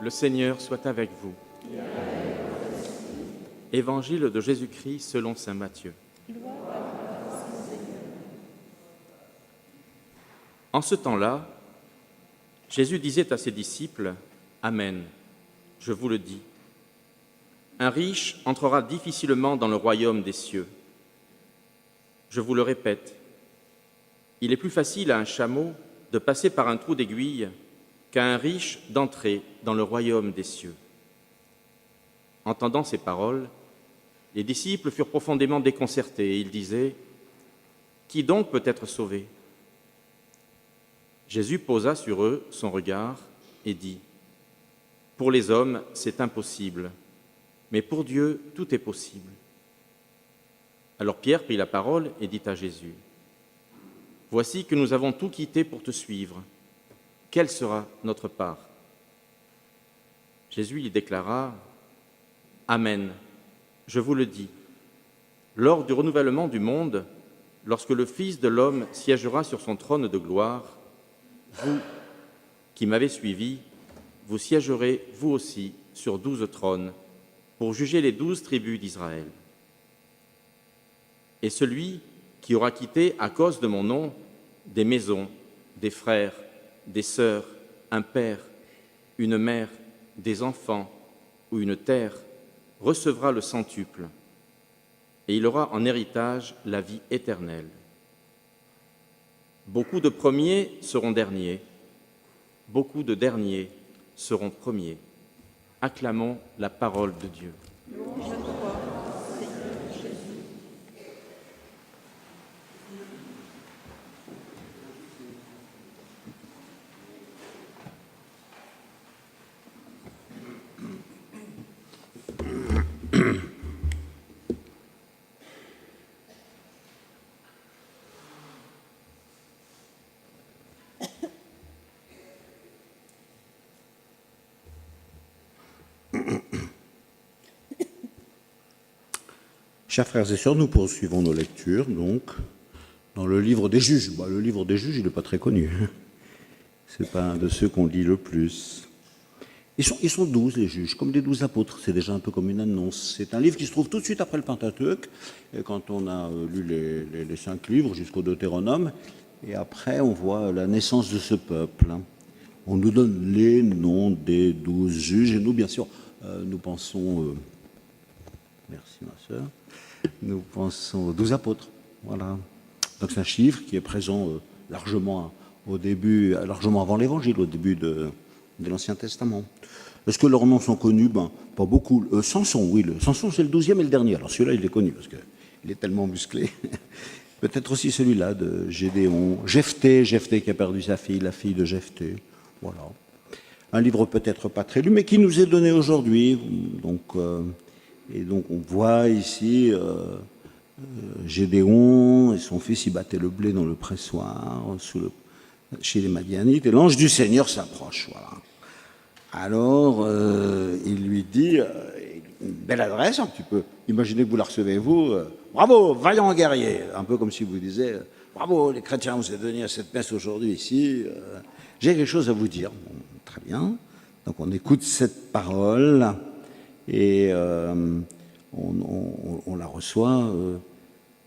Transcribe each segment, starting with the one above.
Le Seigneur soit avec vous. Évangile de Jésus-Christ selon saint Matthieu. En ce temps-là, Jésus disait à ses disciples, « Amen, je vous le dis, un riche entrera difficilement dans le royaume des cieux. Je vous le répète, il est plus facile à un chameau de passer par un trou d'aiguille qu'à un riche d'entrer dans le royaume des cieux. » Entendant ces paroles, les disciples furent profondément déconcertés et ils disaient, « Qui donc peut être sauvé ?» Jésus posa sur eux son regard et dit, « Pour les hommes, c'est impossible, mais pour Dieu, tout est possible. » Alors Pierre prit la parole et dit à Jésus, « Voici que nous avons tout quitté pour te suivre. Quelle sera notre part ?» Jésus lui déclara, « Amen, je vous le dis, lors du renouvellement du monde, lorsque le Fils de l'homme siégera sur son trône de gloire, vous qui m'avez suivi, vous siégerez vous aussi sur 12 trônes pour juger les 12 tribus d'Israël. Et celui qui aura quitté à cause de mon nom des maisons, des frères, des sœurs, un père, une mère, des enfants ou une terre, recevra le centuple, et il aura en héritage la vie éternelle. Beaucoup de premiers seront derniers, beaucoup de derniers seront premiers. Acclamons la parole de Dieu. Louange à toi, Seigneur Jésus. Chers frères et sœurs, nous poursuivons nos lectures, donc, dans le livre des juges. Le livre des juges, il n'est pas très connu. Ce n'est pas un de ceux qu'on lit le plus. Ils sont 12, les juges, comme les 12 apôtres. C'est déjà un peu comme une annonce. C'est un livre qui se trouve tout de suite après le Pentateuque, et quand on a lu les 5 livres jusqu'au Deutéronome, et après on voit la naissance de ce peuple. On nous donne les noms des 12 juges, et nous, bien sûr, nous pensons... merci ma sœur. Nous pensons aux 12 apôtres. Voilà. Donc c'est un chiffre qui est présent largement au début, largement avant l'Évangile, au début de l'Ancien Testament. Est-ce que leurs noms sont connus? Pas beaucoup. Samson, oui. Samson, c'est le 12e et le dernier. Alors celui-là, il est connu parce qu'il est tellement musclé. Peut-être aussi celui-là de Gédéon. Jephthé qui a perdu sa fille, la fille de Jephthé. Voilà. Un livre peut-être pas très lu, mais qui nous est donné aujourd'hui. Et donc on voit ici Gédéon et son fils, il battait le blé dans le pressoir chez les Madianites, et l'ange du Seigneur s'approche. Voilà. Alors il lui dit, une belle adresse un petit peu, imaginez que vous la recevez vous, bravo, vaillant guerrier, un peu comme si vous disiez, bravo les chrétiens, vous êtes venus à cette messe aujourd'hui ici, j'ai quelque chose à vous dire. Bon, très bien, donc on écoute cette parole. Et on la reçoit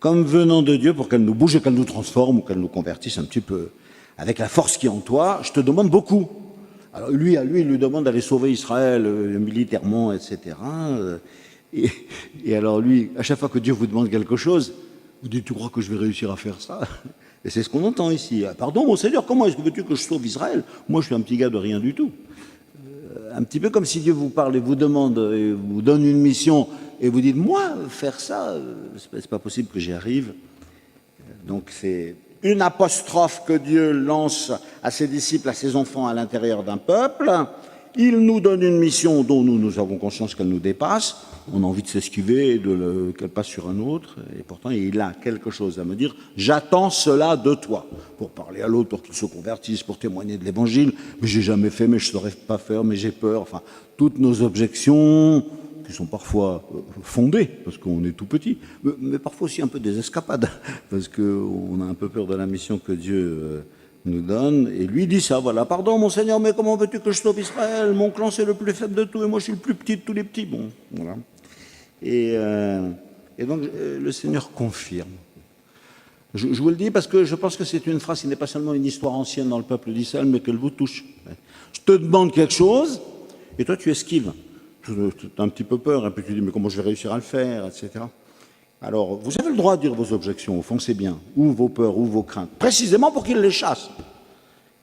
comme venant de Dieu pour qu'elle nous bouge et qu'elle nous transforme ou qu'elle nous convertisse un petit peu. Avec la force qui est en toi, je te demande beaucoup. Alors lui, il lui demande d'aller sauver Israël militairement, etc. Et alors lui, à chaque fois que Dieu vous demande quelque chose, vous dites, tu crois que je vais réussir à faire ça? Et c'est ce qu'on entend ici. Pardon, mon Seigneur, comment est-ce que veux-tu que je sauve Israël? Moi, je suis un petit gars de rien du tout. Un petit peu comme si Dieu vous parle et vous demande, et vous donne une mission, et vous dites, moi, faire ça, c'est pas possible que j'y arrive. Donc c'est une apostrophe que Dieu lance à ses disciples, à ses enfants à l'intérieur d'un peuple. Il nous donne une mission dont nous avons conscience qu'elle nous dépasse. On a envie de s'esquiver, qu'elle passe sur un autre. Et pourtant, il a quelque chose à me dire. J'attends cela de toi. Pour parler à l'autre, pour qu'il se convertisse, pour témoigner de l'Évangile. Mais j'ai jamais fait, mais je ne saurais pas faire, mais j'ai peur. Enfin, toutes nos objections qui sont parfois fondées, parce qu'on est tout petit, mais parfois aussi un peu des escapades, parce qu'on a un peu peur de la mission que Dieu nous donne, et lui dit ça, voilà, pardon mon Seigneur, mais comment veux-tu que je sauve Israël? Mon clan c'est le plus faible de tout, et moi je suis le plus petit de tous les petits. Bon, voilà. Et donc le Seigneur confirme. Je vous le dis parce que je pense que c'est une phrase qui n'est pas seulement une histoire ancienne dans le peuple d'Israël, mais qu'elle vous touche. Je te demande quelque chose, et toi tu esquives. Tu as un petit peu peur, et puis tu dis, mais comment je vais réussir à le faire, etc. Alors, vous avez le droit de dire vos objections, au fond c'est bien, ou vos peurs, ou vos craintes, précisément pour qu'il les chasse.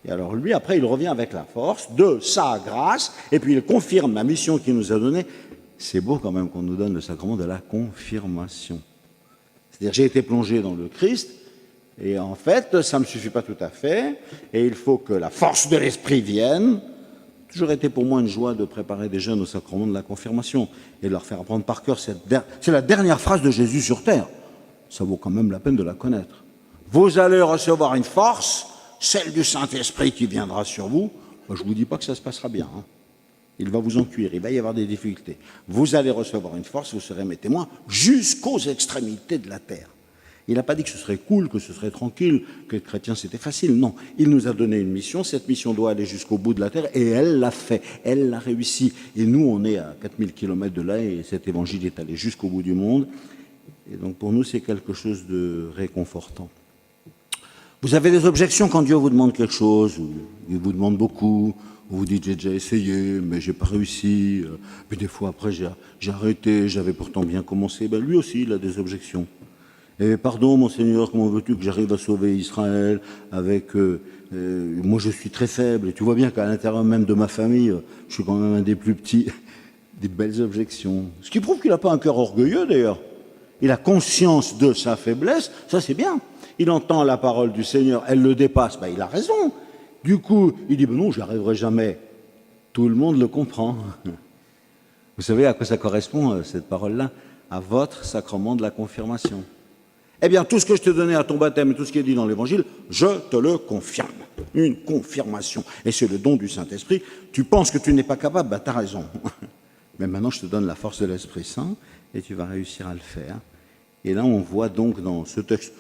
Et alors lui, après, il revient avec la force de sa grâce, et puis il confirme la mission qu'il nous a donnée. C'est beau quand même qu'on nous donne le sacrement de la confirmation. C'est-à-dire, j'ai été plongé dans le Christ, et en fait, ça ne me suffit pas tout à fait, et il faut que la force de l'Esprit vienne. Toujours été pour moi une joie de préparer des jeunes au sacrement de la confirmation et de leur faire apprendre par cœur. C'est la dernière phrase de Jésus sur terre. Ça vaut quand même la peine de la connaître. Vous allez recevoir une force, celle du Saint-Esprit qui viendra sur vous. Moi, je ne vous dis pas que ça se passera bien. Il va vous en cuire, il va y avoir des difficultés. Vous allez recevoir une force, vous serez mes témoins jusqu'aux extrémités de la terre. Il n'a pas dit que ce serait cool, que ce serait tranquille, que être chrétien c'était facile. Non, il nous a donné une mission. Cette mission doit aller jusqu'au bout de la terre et elle l'a fait, elle l'a réussi. Et nous, on est à 4000 km de là et cet évangile est allé jusqu'au bout du monde. Et donc pour nous, c'est quelque chose de réconfortant. Vous avez des objections quand Dieu vous demande quelque chose, ou il vous demande beaucoup, ou vous dites j'ai déjà essayé, mais j'ai pas réussi. Puis des fois après j'ai arrêté, j'avais pourtant bien commencé. Ben, lui aussi, il a des objections. Et pardon, mon Seigneur, comment veux-tu que j'arrive à sauver Israël avec... moi, je suis très faible. Et tu vois bien qu'à l'intérieur même de ma famille, je suis quand même un des plus petits. Des belles objections. Ce qui prouve qu'il n'a pas un cœur orgueilleux, d'ailleurs. Il a conscience de sa faiblesse. Ça, c'est bien. Il entend la parole du Seigneur. Elle le dépasse. Ben, il a raison. Du coup, il dit, ben non, j'y arriverai jamais. Tout le monde le comprend. Vous savez à quoi ça correspond, cette parole-là? À votre sacrement de la confirmation. Eh bien, tout ce que je te donnais à ton baptême et tout ce qui est dit dans l'Évangile, je te le confirme. Une confirmation. Et c'est le don du Saint-Esprit. Tu penses que tu n'es pas capable, ben, tu as raison. Mais maintenant, je te donne la force de l'Esprit Saint et tu vas réussir à le faire. Et là, on voit donc dans ce texte,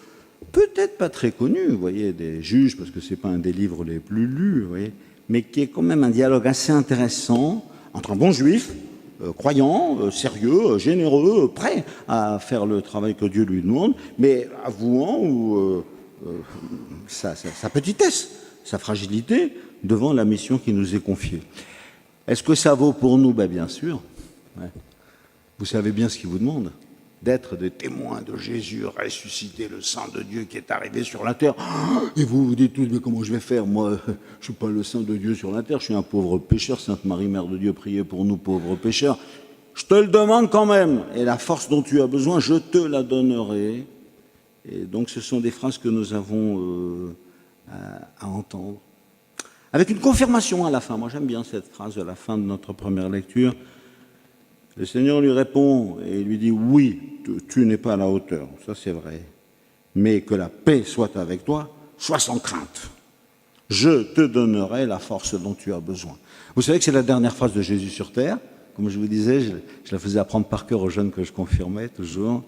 peut-être pas très connu, vous voyez, des Juges, parce que ce n'est pas un des livres les plus lus, vous voyez, mais qui est quand même un dialogue assez intéressant entre un bon juif, croyant, sérieux, généreux, prêt à faire le travail que Dieu lui demande, mais avouant sa petitesse, sa fragilité devant la mission qui nous est confiée. Est-ce que ça vaut pour nous? Ben, bien sûr. Ouais. Vous savez bien ce qu'il vous demande, d'être des témoins de Jésus ressuscité, le Saint de Dieu qui est arrivé sur la terre. Et vous vous dites tous, mais comment je vais faire? Moi, je ne suis pas le Saint de Dieu sur la terre, je suis un pauvre pécheur. Sainte Marie, Mère de Dieu, priez pour nous pauvres pécheurs. Je te le demande quand même, et la force dont tu as besoin, je te la donnerai. Et donc ce sont des phrases que nous avons à entendre. Avec une confirmation à la fin. Moi j'aime bien cette phrase à la fin de notre première lecture. Le Seigneur lui répond et lui dit, oui, tu n'es pas à la hauteur, ça c'est vrai, mais que la paix soit avec toi, sois sans crainte. Je te donnerai la force dont tu as besoin. Vous savez que c'est la dernière phrase de Jésus sur terre. Comme je vous disais, je la faisais apprendre par cœur aux jeunes que je confirmais toujours.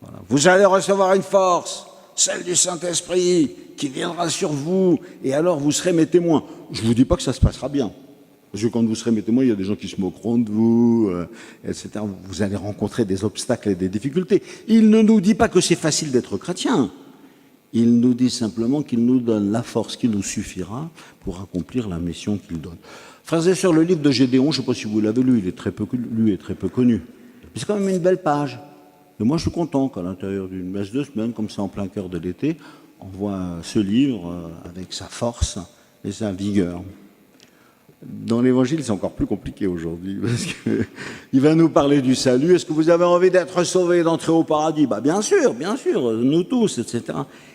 Voilà. Vous allez recevoir une force, celle du Saint-Esprit, qui viendra sur vous, et alors vous serez mes témoins. Je ne vous dis pas que ça se passera bien. Parce que quand vous serez mes témoins, il y a des gens qui se moqueront de vous, etc. Vous allez rencontrer des obstacles et des difficultés. Il ne nous dit pas que c'est facile d'être chrétien. Il nous dit simplement qu'il nous donne la force qui nous suffira pour accomplir la mission qu'il donne. Frères et sœurs, le livre de Gédéon, je ne sais pas si vous l'avez lu, il est très peu lu et très peu connu. Mais c'est quand même une belle page. Et moi, je suis content qu'à l'intérieur d'une messe de semaine, comme ça en plein cœur de l'été, on voit ce livre avec sa force et sa vigueur. Dans l'Évangile, c'est encore plus compliqué aujourd'hui, parce qu'il va nous parler du salut. Est-ce que vous avez envie d'être sauvés, d'entrer au paradis? Bah, bien sûr, nous tous, etc.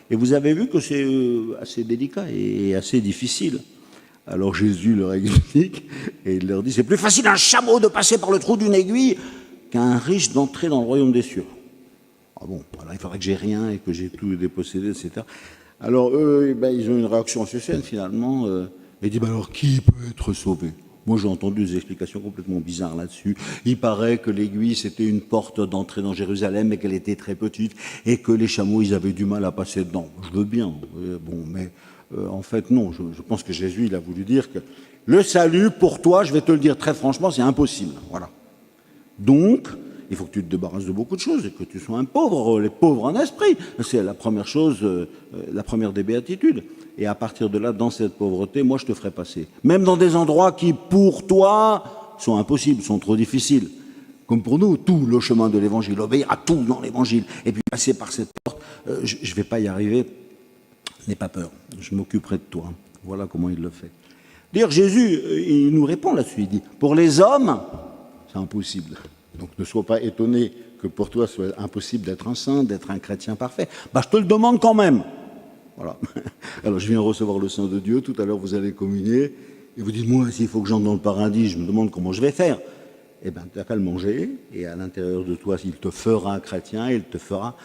Et vous avez vu que c'est assez délicat et assez difficile. Alors Jésus leur explique, et il leur dit, c'est plus facile à un chameau de passer par le trou d'une aiguille qu'à un riche d'entrer dans le royaume des cieux. Ah bon, voilà, il faudrait que j'ai rien et que j'ai tout dépossédé, etc. Alors eux, ils ont une réaction assez saine finalement. Et dit, alors qui peut être sauvé? Moi j'ai entendu des explications complètement bizarres là-dessus. Il paraît que l'aiguille c'était une porte d'entrée dans Jérusalem, mais qu'elle était très petite, et que les chameaux ils avaient du mal à passer dedans. Je veux bien, bon, mais En fait, non. Je pense que Jésus, il a voulu dire que le salut, pour toi, je vais te le dire très franchement, c'est impossible. Voilà. Donc, il faut que tu te débarrasses de beaucoup de choses et que tu sois un pauvre, les pauvres en esprit. C'est la première chose, la première des béatitudes. Et à partir de là, dans cette pauvreté, moi, je te ferai passer. Même dans des endroits qui, pour toi, sont impossibles, sont trop difficiles. Comme pour nous, tout le chemin de l'évangile, obéir à tout dans l'évangile, et puis passer par cette porte, je ne vais pas y arriver. N'aie pas peur, je m'occuperai de toi. Voilà comment il le fait. D'ailleurs, Jésus, il nous répond là-dessus. Il dit, pour les hommes, c'est impossible. Donc ne sois pas étonné que pour toi, ce soit impossible d'être un saint, d'être un chrétien parfait. Je te le demande quand même. Voilà. Alors, je viens recevoir le sang de Dieu. Tout à l'heure, vous allez communier. Et vous dites, moi, s'il faut que j'entre dans le paradis, je me demande comment je vais faire. Eh bien, tu n'as qu'à le manger. Et à l'intérieur de toi, il te fera chrétien, il te fera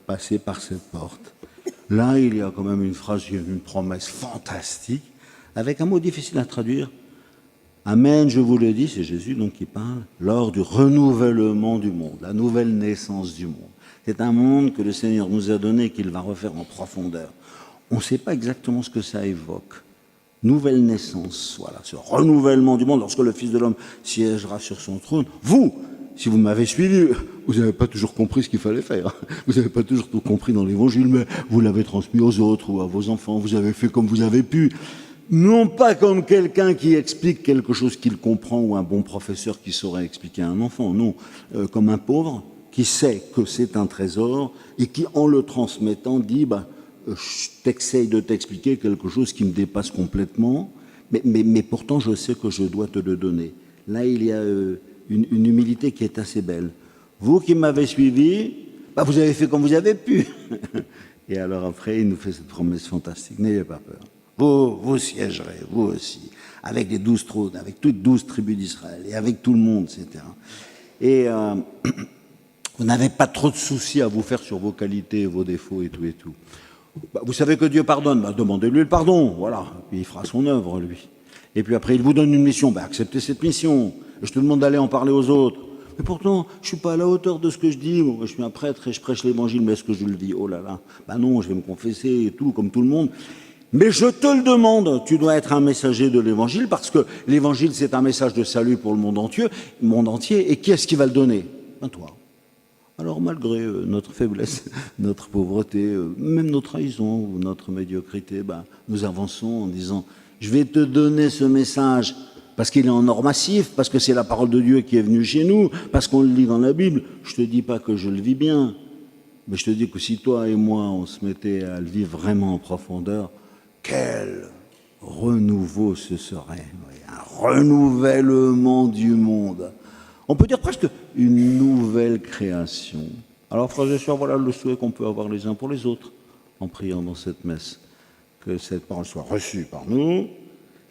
passer par cette porte. Là, il y a quand même une phrase, une promesse fantastique, avec un mot difficile à traduire. Amen, je vous le dis, c'est Jésus donc qui parle, lors du renouvellement du monde, la nouvelle naissance du monde. C'est un monde que le Seigneur nous a donné, qu'il va refaire en profondeur. On ne sait pas exactement ce que ça évoque. Nouvelle naissance, voilà, ce renouvellement du monde, lorsque le Fils de l'homme siégera sur son trône. Vous, si vous m'avez suivi, vous n'avez pas toujours compris ce qu'il fallait faire. Vous n'avez pas toujours tout compris dans l'Évangile, mais vous l'avez transmis aux autres ou à vos enfants. Vous avez fait comme vous avez pu. Non pas comme quelqu'un qui explique quelque chose qu'il comprend ou un bon professeur qui saurait expliquer à un enfant. Non, comme un pauvre qui sait que c'est un trésor et qui, en le transmettant, dit je t'essaye de t'expliquer quelque chose qui me dépasse complètement, mais pourtant je sais que je dois te le donner. Là, il y a une humilité qui est assez belle. Vous qui m'avez suivi, vous avez fait comme vous avez pu. Et alors après, il nous fait cette promesse fantastique. N'ayez pas peur. Vous siégerez, vous aussi, avec les 12 trônes, avec toutes 12 tribus d'Israël, et avec tout le monde, etc. Et vous n'avez pas trop de soucis à vous faire sur vos qualités, vos défauts et tout et tout. Vous savez que Dieu pardonne, demandez-lui le pardon, voilà, puis il fera son œuvre, lui. Et puis après, il vous donne une mission, acceptez cette mission. Je te demande d'aller en parler aux autres. Mais pourtant, je ne suis pas à la hauteur de ce que je dis. Moi, je suis un prêtre et je prêche l'évangile, mais est-ce que je le vis? Oh là là, non, je vais me confesser et tout, comme tout le monde. Mais je te le demande, tu dois être un messager de l'évangile, parce que l'évangile, c'est un message de salut pour le monde entier. Et qui est-ce qui va le donner? Toi. Alors, malgré notre faiblesse, notre pauvreté, même notre trahison ou notre médiocrité, nous avançons en disant, je vais te donner ce message parce qu'il est en or massif, parce que c'est la parole de Dieu qui est venue chez nous, parce qu'on le lit dans la Bible. Je ne te dis pas que je le vis bien, mais je te dis que si toi et moi, on se mettait à le vivre vraiment en profondeur, quel renouveau ce serait, un renouvellement du monde. On peut dire presque une nouvelle création. Alors, frères et sœurs, voilà le souhait qu'on peut avoir les uns pour les autres en priant dans cette messe. Que cette parole soit reçue par nous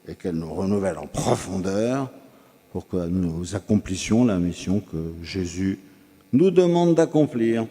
et qu'elle nous renouvelle en profondeur pour que nous accomplissions la mission que Jésus nous demande d'accomplir.